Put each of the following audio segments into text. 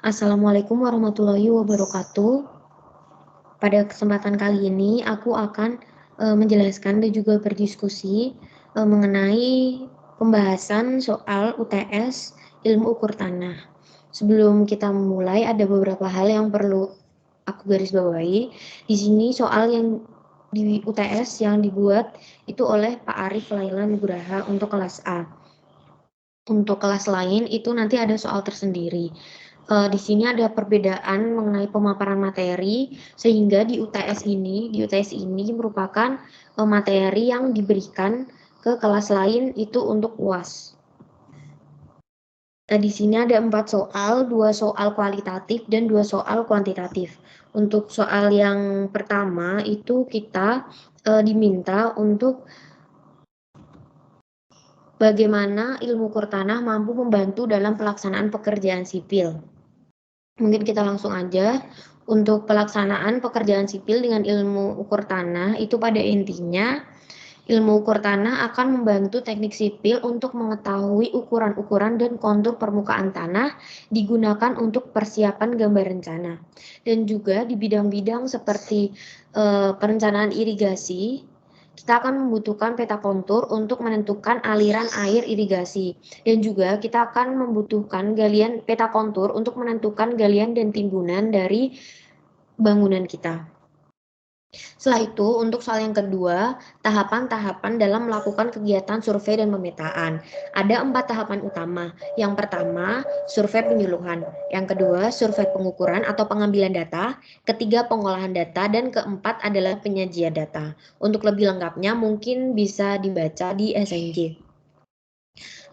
Assalamualaikum warahmatullahi wabarakatuh. Pada kesempatan kali ini aku akan menjelaskan dan juga berdiskusi mengenai pembahasan soal UTS ilmu ukur tanah. Sebelum kita memulai ada beberapa hal yang perlu aku garis bawahi. Di sini soal yang di UTS yang dibuat itu oleh Pak Arif Laila Nugraha untuk kelas A. Untuk kelas lain itu nanti ada soal tersendiri. Di sini ada perbedaan mengenai pemaparan materi, sehingga di UTS ini merupakan materi yang diberikan ke kelas lain itu untuk UAS. Di sini ada 4 soal, 2 soal kualitatif dan 2 soal kuantitatif. Untuk soal yang pertama itu kita diminta untuk bagaimana ilmu ukur tanah mampu membantu dalam pelaksanaan pekerjaan sipil. Mungkin kita langsung aja. Untuk pelaksanaan pekerjaan sipil dengan ilmu ukur tanah, itu pada intinya ilmu ukur tanah akan membantu teknik sipil untuk mengetahui ukuran-ukuran dan kontur permukaan tanah digunakan untuk persiapan gambar rencana. Dan juga di bidang-bidang seperti perencanaan irigasi, kita akan membutuhkan peta kontur untuk menentukan aliran air irigasi. Dan juga kita akan membutuhkan galian peta kontur untuk menentukan galian dan timbunan dari bangunan kita. Setelah itu, untuk soal yang kedua, tahapan-tahapan dalam melakukan kegiatan survei dan pemetaan. Ada 4 tahapan utama. Yang pertama, survei penyuluhan. Yang kedua, survei pengukuran atau pengambilan data. Ketiga, pengolahan data. Dan keempat adalah penyajian data. Untuk lebih lengkapnya, mungkin bisa dibaca di SNG.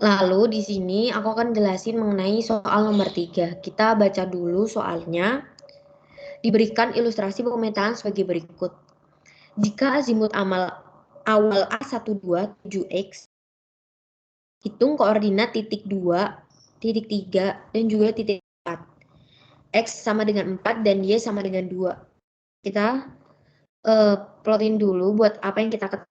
Lalu di sini aku akan jelasin mengenai soal nomor 3. Kita baca dulu soalnya. Diberikan ilustrasi pemetaan sebagai berikut. Jika azimut awal A12 7x, hitung koordinat titik 2, titik 3, dan juga titik 4. X sama dengan 4 dan Y sama dengan 2. Kita plotin dulu buat apa yang kita ketahui.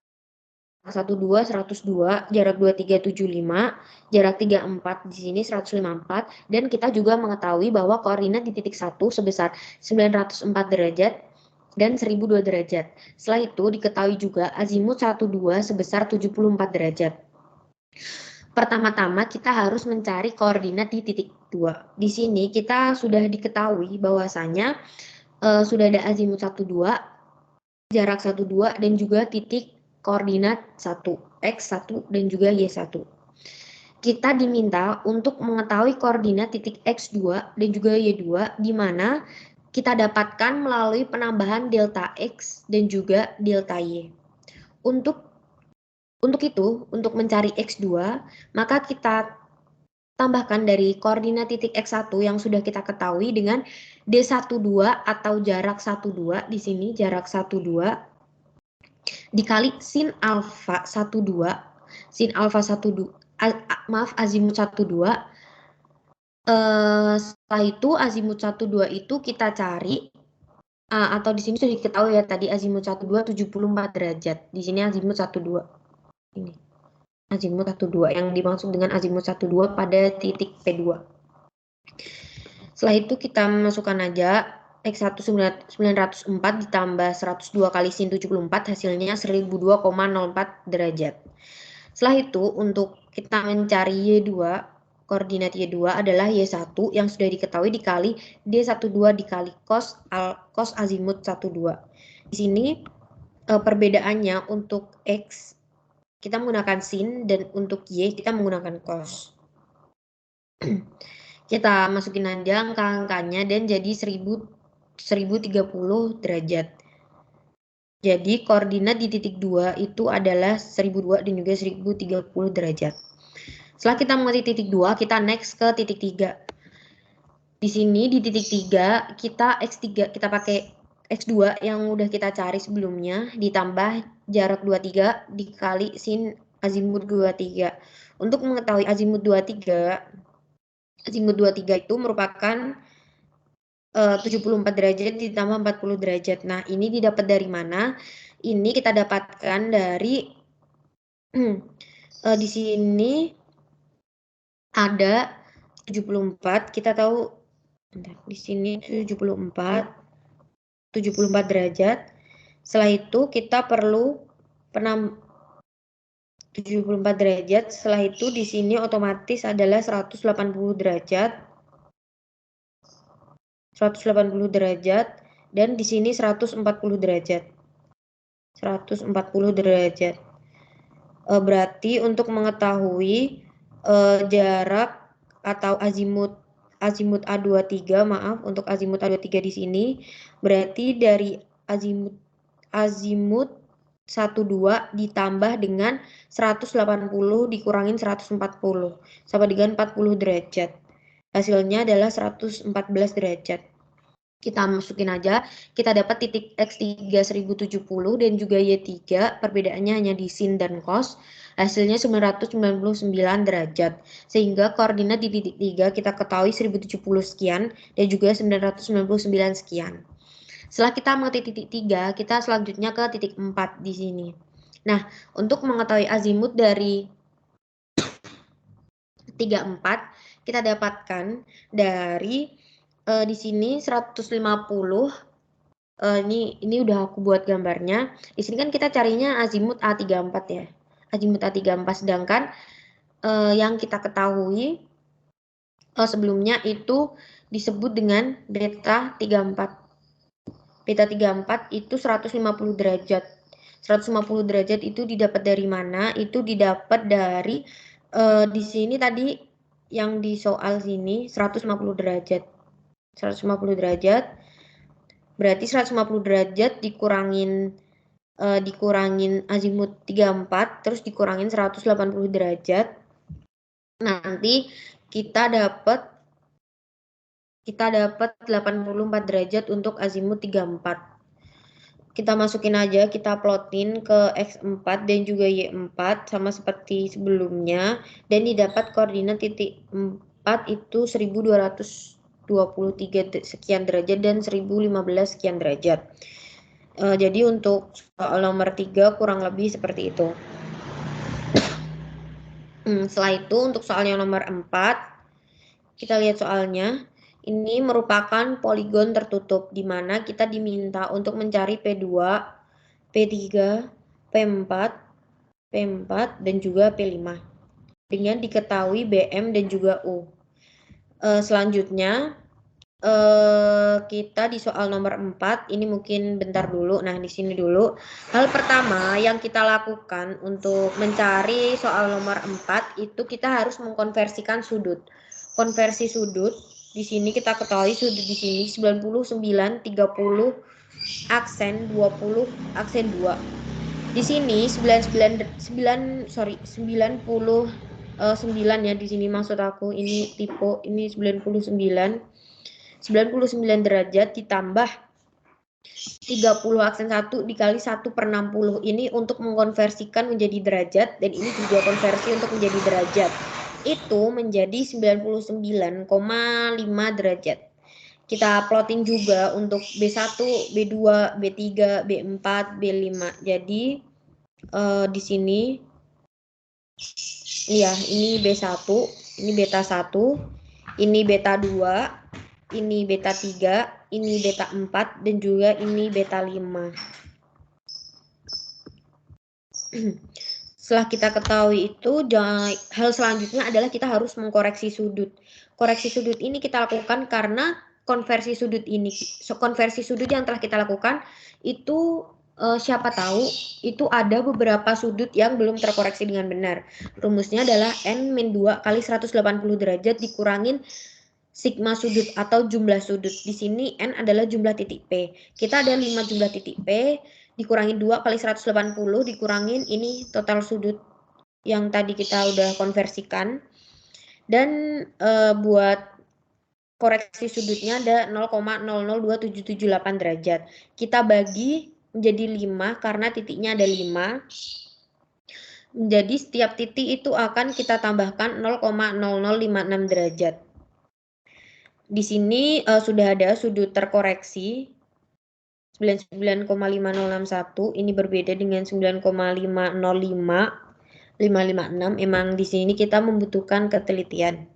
12 102, jarak 23 75, jarak 34 di sini 154, dan kita juga mengetahui bahwa koordinat di titik 1 sebesar 904 derajat dan 1002 derajat. Setelah itu diketahui juga azimut 12 sebesar 74 derajat. Pertama-tama kita harus mencari koordinat di titik 2. Di sini kita sudah diketahui bahwasanya sudah ada azimut 12, jarak 12, dan juga titik koordinat 1, X1 dan juga Y1. Kita diminta untuk mengetahui koordinat titik X2 dan juga Y2 di mana kita dapatkan melalui penambahan delta X dan juga delta Y. Untuk itu, untuk mencari X2, maka kita tambahkan dari koordinat titik X1 yang sudah kita ketahui dengan D12 atau jarak 12, di sini jarak 12, dikali sin alfa 12, sin alfa 12, azimut 12. Setelah itu azimut 12 itu kita cari atau di sini sudah diketahui ya tadi azimut 12 74 derajat. Di sini azimut 12. Ini. Azimut 12 yang dimaksud dengan azimut 12 pada titik P2. Setelah itu kita masukkan aja X1 904 ditambah 102 kali sin 74 hasilnya 1002,04 derajat. Setelah itu untuk kita mencari Y2, koordinat Y2 adalah Y1 yang sudah diketahui dikali D12 dikali cos azimut 12. Di sini perbedaannya untuk X kita menggunakan sin dan untuk Y kita menggunakan cos. Kita masukin aja angka-angkanya dan jadi 1030 derajat. Jadi koordinat di titik 2 itu adalah 1002 dan juga 1030 derajat. Setelah kita mengerti titik 2, kita next ke titik 3. Di sini di titik 3 kita X3 kita pakai X2 yang udah kita cari sebelumnya ditambah jarak 23 dikali sin azimut 23. Untuk mengetahui azimut 23 itu merupakan 74 derajat ditambah 40 derajat. Nah, ini didapat dari mana? Ini kita dapatkan dari di sini ada 74, kita tahu Bentar, di sini 74 derajat. Setelah itu kita perlu 74 derajat. Setelah itu di sini otomatis adalah 180 derajat. 180 derajat dan di sini 140 derajat. 140 derajat. Berarti untuk mengetahui jarak atau azimut A23, maaf, untuk azimut A23 di sini berarti dari azimut 12 ditambah dengan 180 dikurangin 140 sama dengan 40 derajat. Hasilnya adalah 114 derajat. Kita masukin aja, kita dapat titik X3 1070 dan juga Y3, perbedaannya hanya di sin dan cos, hasilnya 999 derajat. Sehingga koordinat di titik 3 kita ketahui 1070 sekian dan juga 999 sekian. Setelah kita mengetahui titik 3, kita selanjutnya ke titik 4 di sini. Nah, untuk mengetahui azimut dari 34, kita dapatkan dari di sini 150. Ini udah aku buat gambarnya. Di sini kan kita carinya azimut A34 ya. Azimut A34, sedangkan yang kita ketahui sebelumnya itu disebut dengan beta 34. Beta 34 itu 150 derajat. 150 derajat itu didapat dari mana? Itu didapat dari di sini tadi yang di soal sini 150 derajat. 150 derajat berarti 150 derajat dikurangin azimut 34 terus dikurangin 180 derajat. Nanti kita dapat 84 derajat untuk azimut 34. Kita masukin aja, kita plotin ke X4 dan juga Y4 sama seperti sebelumnya dan didapat koordinat titik 4 itu 1223 sekian derajat dan 1015 sekian derajat. Jadi untuk soal nomor 3 kurang lebih seperti itu. Setelah itu untuk soal yang nomor 4, kita lihat soalnya. Ini merupakan poligon tertutup di mana kita diminta untuk mencari P2, P3, P4, P4 dan juga P5 dengan diketahui BM dan juga U. Selanjutnya kita di soal nomor 4 ini mungkin bentar dulu. Nah, di sini dulu. Hal pertama yang kita lakukan untuk mencari soal nomor 4 itu kita harus mengkonversikan sudut. Konversi sudut di sini kita ketahui sudut di sini 99 30 aksen 20 aksen 2. Di sini 99 ya di sini maksud aku, ini tipe ini 99 derajat ditambah 30 aksen 1 dikali 1/60 ini untuk mengkonversikan menjadi derajat dan ini juga konversi untuk menjadi derajat. Itu menjadi 99,5 derajat. Kita plotting juga untuk B1, B2, B3, B4, B5. Jadi di sini iya, ini B1, ini beta 1, ini beta 2, ini beta 3, ini beta 4 dan juga ini beta 5. Setelah kita ketahui itu, hal selanjutnya adalah kita harus mengkoreksi sudut. Koreksi sudut ini kita lakukan karena konversi sudut yang telah kita lakukan itu siapa tahu itu ada beberapa sudut yang belum terkoreksi dengan benar. Rumusnya adalah N-2 kali 180 derajat dikurangin sigma sudut atau jumlah sudut. Di sini N adalah jumlah titik P. Kita ada 5 jumlah titik P, dikurangin 2 kali 180, dikurangin ini total sudut yang tadi kita udah konversikan. Dan buat koreksi sudutnya ada 0,002778 derajat. Kita bagi menjadi 5 karena titiknya ada 5. Jadi setiap titik itu akan kita tambahkan 0,0056 derajat. Di sini sudah ada sudut terkoreksi 99,5061. Ini berbeda dengan 9,505,556. Emang di sini kita membutuhkan ketelitian.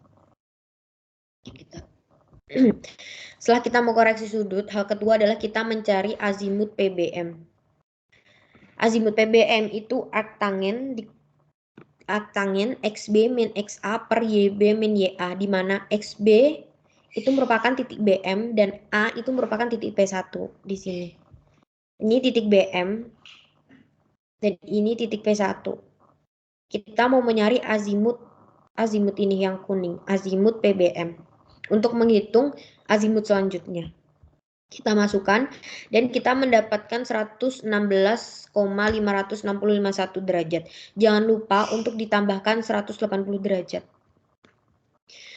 Setelah kita mau koreksi sudut, hal kedua adalah kita mencari azimut PBM. Azimut PBM itu arctangen XB min XA per YB min YA, di mana XB itu merupakan titik BM dan A itu merupakan titik P1 di sini. Ini titik BM dan ini titik P1. Kita mau menyari azimut ini yang kuning, azimut PBM. Untuk menghitung azimut selanjutnya, kita masukkan dan kita mendapatkan 116,565 derajat. Jangan lupa untuk ditambahkan 180 derajat.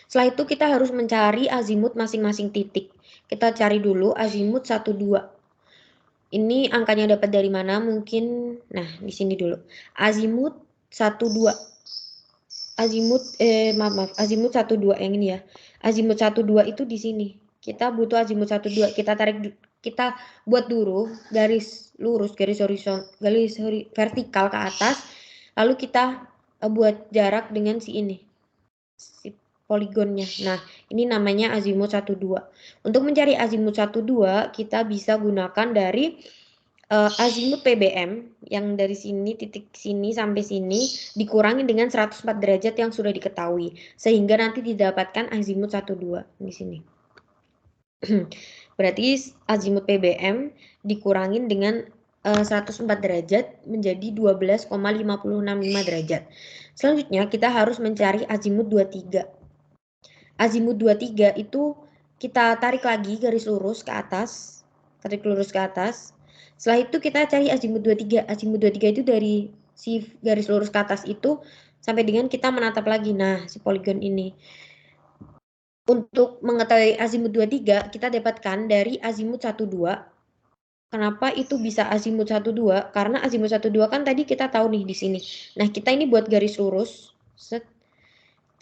Setelah itu kita harus mencari azimut masing-masing titik. Kita cari dulu azimut 1, 2. Ini angkanya dapat dari mana? Mungkin, nah di sini dulu. Azimut 1, 2. Azimut 1, 2 yang ini ya. Azimut 1, 2 itu di sini. Kita butuh azimut 1, 2. Kita buat dulu garis lurus, garis vertikal ke atas. Lalu kita buat jarak dengan si ini. Si poligonnya. Nah, ini namanya azimut 1, 2. Untuk mencari azimut 1, 2, kita bisa gunakan dari azimut PBM yang dari sini, titik sini sampai sini dikurangi dengan 104 derajat yang sudah diketahui. Sehingga nanti didapatkan azimut 1, 2 di sini. Berarti azimut PBM dikurangin dengan 104 derajat menjadi 12,5065 derajat. Selanjutnya kita harus mencari azimut 23. Azimut 23 itu kita tarik lagi garis lurus ke atas. Tarik lurus ke atas. Setelah itu kita cari azimut 23. Azimut 23 itu dari si garis lurus ke atas itu sampai dengan kita menatap lagi. Nah, si poligon ini. Untuk mengetahui azimut 23, kita dapatkan dari azimut 12. Kenapa itu bisa azimut 12? Karena azimut 12 kan tadi kita tahu nih di sini. Nah, kita ini buat garis lurus. Set.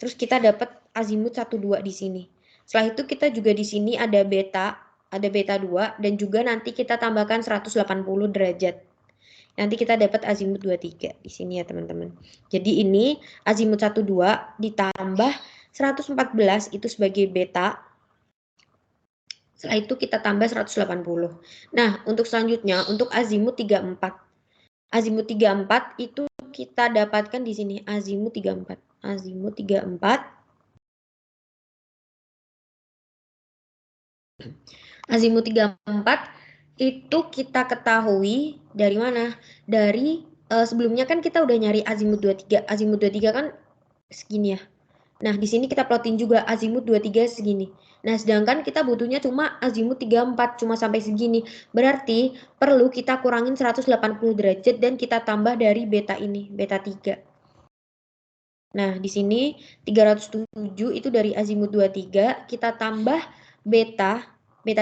Terus kita dapat azimut 12 di sini. Setelah itu kita juga di sini ada beta 2 dan juga nanti kita tambahkan 180 derajat. Nanti kita dapat azimut 23 di sini ya teman-teman. Jadi ini azimut 12 ditambah 114 itu sebagai beta. Setelah itu kita tambah 180. Nah, untuk selanjutnya untuk azimut 34. Azimut 34 itu kita dapatkan di sini azimut 34. Azimut 34. Azimut 34 itu kita ketahui dari mana? Dari sebelumnya kan kita udah nyari azimut 23. Azimut 23 kan segini ya. Nah, di sini kita plotin juga azimut 23 segini. Nah, sedangkan kita butuhnya cuma azimut 34 cuma sampai segini. Berarti perlu kita kurangin 180 derajat dan kita tambah dari beta ini, beta 3. Nah, di sini 307 itu dari azimut 23, kita tambah beta 3.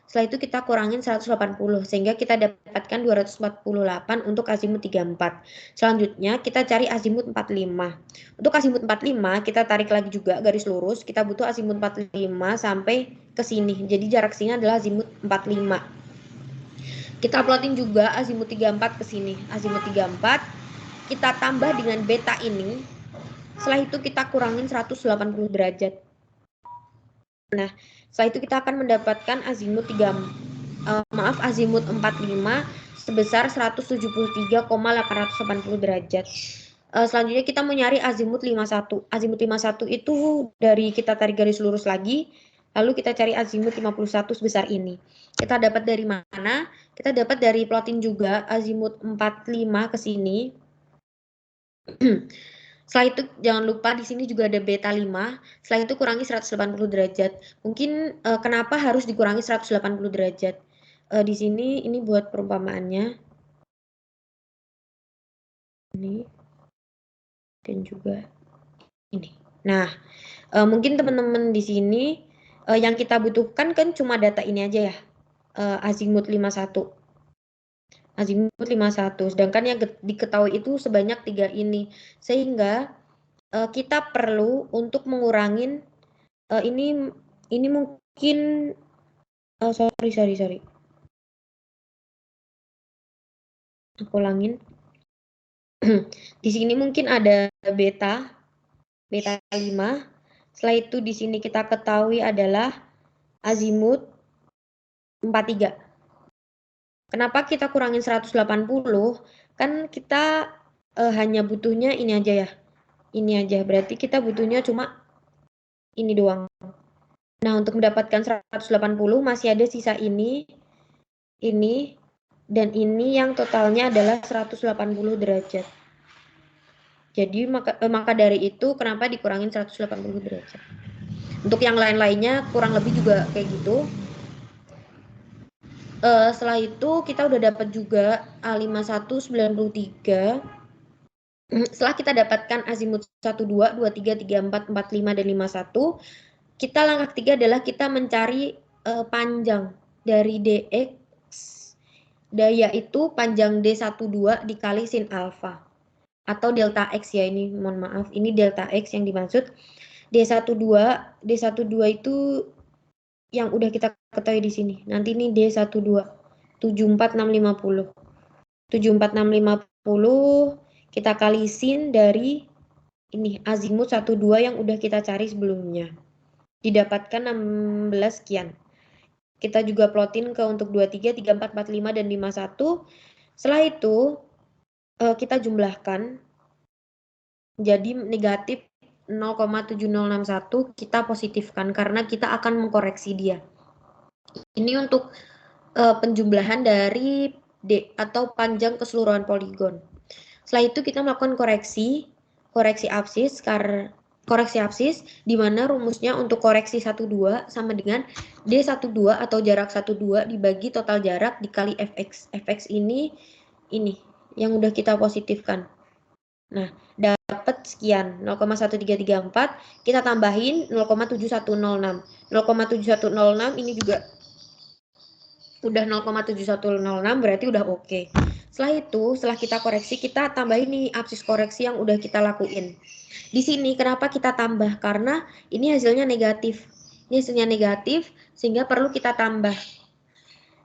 Setelah itu kita kurangin 180 sehingga kita dapatkan 248 untuk azimut 34. Selanjutnya kita cari azimut 45. Untuk azimut 45 kita tarik lagi juga garis lurus, kita butuh azimut 45 sampai ke sini. Jadi jarak sini adalah azimut 45. Kita plotin juga azimut 34 ke sini. Azimut 34 kita tambah dengan beta ini. Setelah itu kita kurangin 180 derajat. Nah, setelah itu kita akan mendapatkan azimut azimut 45 sebesar 173,880 derajat. Selanjutnya kita mau nyari azimut 51. Azimut 51 itu dari kita tarik garis lurus lagi, lalu kita cari azimut 51 sebesar ini. Kita dapat dari mana? Kita dapat dari plotin juga azimut 45 ke sini. Setelah itu jangan lupa di sini juga ada beta 5. Setelah itu kurangi 180 derajat. Mungkin kenapa harus dikurangi 180 derajat? Di sini ini buat perumpamaannya. Ini dan juga ini. Nah, mungkin teman-teman di sini yang kita butuhkan kan cuma data ini aja ya. Azimut 51. Azimut 51. Sedangkan yang diketahui itu sebanyak 3 ini. Sehingga kita perlu untuk mengurangin ini mungkin sorry. Aku ulangin. Di sini mungkin ada beta 5. Setelah itu di sini kita ketahui adalah azimut 43. Kenapa kita kurangin 180? Kan kita hanya butuhnya ini aja ya. Ini aja, berarti kita butuhnya cuma ini doang. Nah, untuk mendapatkan 180 masih ada sisa ini, dan ini yang totalnya adalah 180 derajat. Jadi maka dari itu kenapa dikurangin 180 derajat. Untuk yang lain-lainnya kurang lebih juga kayak gitu. Setelah itu kita udah dapat juga A5193. Setelah kita dapatkan azimut 12, 23, 34, 45, dan 51, kita langkah ketiga adalah kita mencari panjang dari DX, yaitu panjang D12 dikali sin alfa. Atau delta X ya, ini mohon maaf, ini delta X yang dimaksud. D12 itu yang udah kita ketahui di sini. Nanti ini D12, 74650. 74650 kita kali sin dari ini azimut 12 yang udah kita cari sebelumnya. Didapatkan 16 sekian. Kita juga plotin ke untuk 23, 34, 45, dan 51. Setelah itu kita jumlahkan jadi negatif 0,7061, kita positifkan karena kita akan mengkoreksi dia. Ini untuk penjumlahan dari D atau panjang keseluruhan poligon. Setelah itu kita melakukan koreksi absis, di mana rumusnya untuk koreksi 12 sama dengan D12 atau jarak 12 dibagi total jarak dikali Fx. Fx ini yang udah kita positifkan. Nah, dapat sekian 0,1334, kita tambahin 0,7106. 0,7106 ini juga udah 0,7106, berarti udah oke. Setelah itu, setelah kita koreksi, kita tambahin nih absis koreksi yang udah kita lakuin. Di sini kenapa kita tambah? Karena ini hasilnya negatif. Ini hasilnya negatif sehingga perlu kita tambah.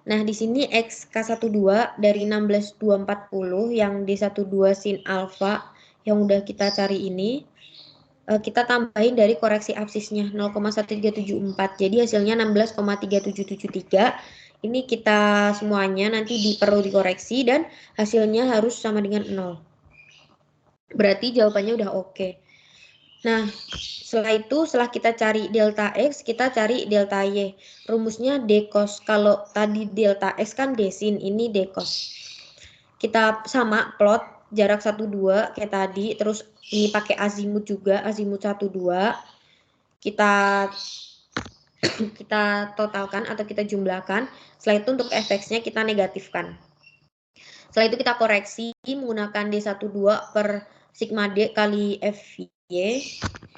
Nah, di sini X K12 dari 16240 yang D12 sin alfa yang udah kita cari ini, kita tambahin dari koreksi absisnya 0,1374. Jadi hasilnya 16,3773. Ini kita semuanya nanti perlu dikoreksi dan hasilnya harus sama dengan 0. Berarti jawabannya udah oke. Nah, setelah kita cari delta X, kita cari delta Y. Rumusnya D cos. Kalau tadi delta X kan D sin, ini D cos. Kita sama plot jarak 12 kayak tadi, terus ini pakai azimut juga, azimut 12. Kita totalkan atau kita jumlahkan. Setelah itu untuk fx-nya kita negatifkan. Setelah itu kita koreksi menggunakan D12 per sigma D kali FY.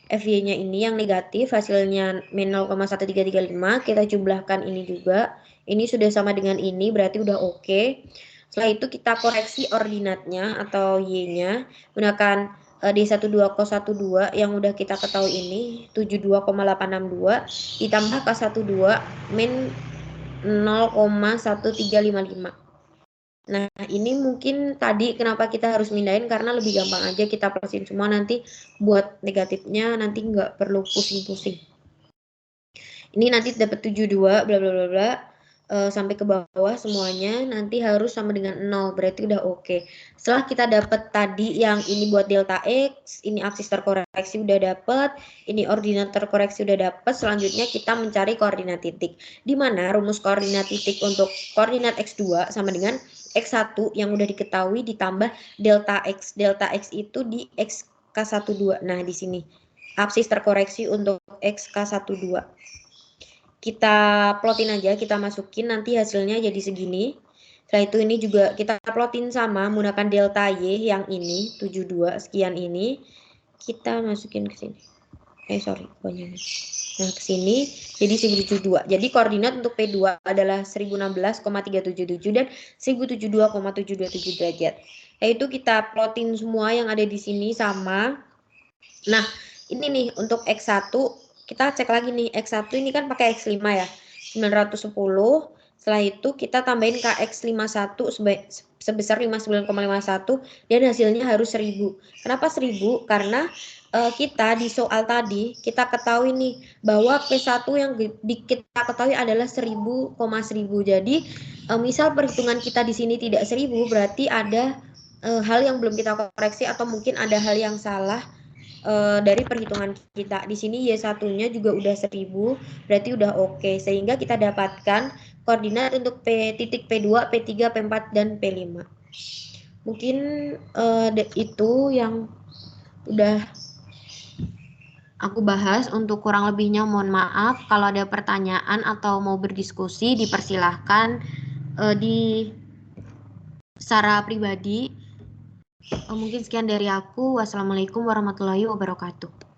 FY-nya ini yang negatif, hasilnya min 0,1335. Kita jumlahkan ini juga. Ini sudah sama dengan ini, berarti udah oke. Setelah itu kita koreksi ordinatnya atau Y-nya menggunakan D12 cos 12 yang udah kita ketahui ini 72,862 ditambah K12 min 0,1355. Nah, ini mungkin tadi kenapa kita harus mindahin karena lebih gampang aja kita plusin semua, nanti buat negatifnya nanti nggak perlu pusing-pusing. Ini nanti dapat 72 bla bla bla bla sampai ke bawah semuanya nanti harus sama dengan 0, berarti udah oke. Setelah kita dapat tadi yang ini buat delta X, ini absis terkoreksi udah dapat, ini ordinat terkoreksi udah dapat, selanjutnya kita mencari koordinat titik. Di mana rumus koordinat titik untuk koordinat X2 sama dengan X1 yang udah diketahui ditambah delta X. Delta X itu di XK12. Nah, di sini absis terkoreksi untuk XK12. Kita plotin aja, kita masukin, nanti hasilnya jadi segini. Setelah itu ini juga kita plotin sama menggunakan delta Y yang ini 72 sekian ini kita masukin ke sini. Pokoknya. Nah, ke sini jadi 1072. Jadi koordinat untuk P2 adalah 1016,377 dan 1072,727 derajat. Yaitu kita plotin semua yang ada di sini sama. Nah, ini nih untuk X1 kita cek lagi nih, X1 ini kan pakai X5 ya, 910 Setelah itu kita tambahin KX51 sebesar 59,51 dan hasilnya harus 1000. Kenapa 1000? Karena kita di soal tadi kita ketahui nih bahwa P1 yang kita ketahui adalah 1000,1000. Jadi misal perhitungan kita di sini tidak 1000, berarti ada hal yang belum kita koreksi atau mungkin ada hal yang salah dari perhitungan kita. Di sini Y1-nya juga udah 1000, berarti udah oke. Sehingga kita dapatkan koordinat untuk P.P2, P3, P4, dan P5. Mungkin itu yang udah aku bahas. Untuk kurang lebihnya mohon maaf. Kalau ada pertanyaan atau mau berdiskusi dipersilahkan di secara pribadi. Mungkin sekian dari aku. Wassalamualaikum warahmatullahi wabarakatuh.